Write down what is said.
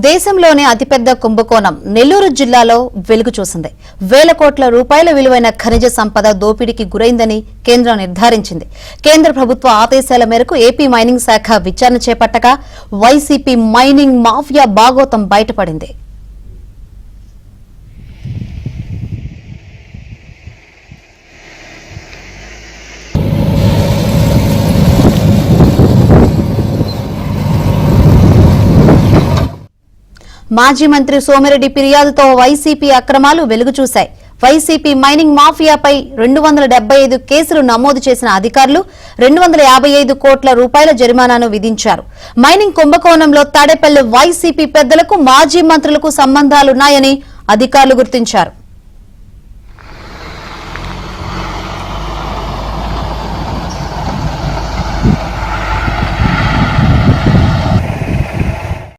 దేశంలోనే అతిపెద్ద కుంభకోణం నెల్లూరు జిల్లాలో వెలుగు చూసింది. వేల కోట్ల రూపాయల విలువైన ఖనిజ సంపద దోపిడీకి గురైందని కేంద్రం నిర్ధారించింది. కేంద్ర ప్రభుత్వ ఆదేశాల మేరకు ఏపీ మైనింగ్ శాఖ విచారణ చేపట్టగా వైసీపీ మైనింగ్ మాఫియా బాగోతం బయటపడింది. మాజీ మంత్రి సోమిరెడ్డి ఫిర్యాదుతో వైసీపీ అక్రమాలు వెలుగు చూశాయి. వైసీపీ మైనింగ్ మాఫియాపై 275 కేసులు నమోదు చేసిన అధికారులు 255 కోట్ల రూపాయల జరిమానాను విధించారు. మైనింగ్ కుంభకోణంలో తాడేపల్లి వైసీపీ పెద్దలకు మాజీ మంత్రులకు సంబంధాలున్నాయని అధికారులు గుర్తించారు.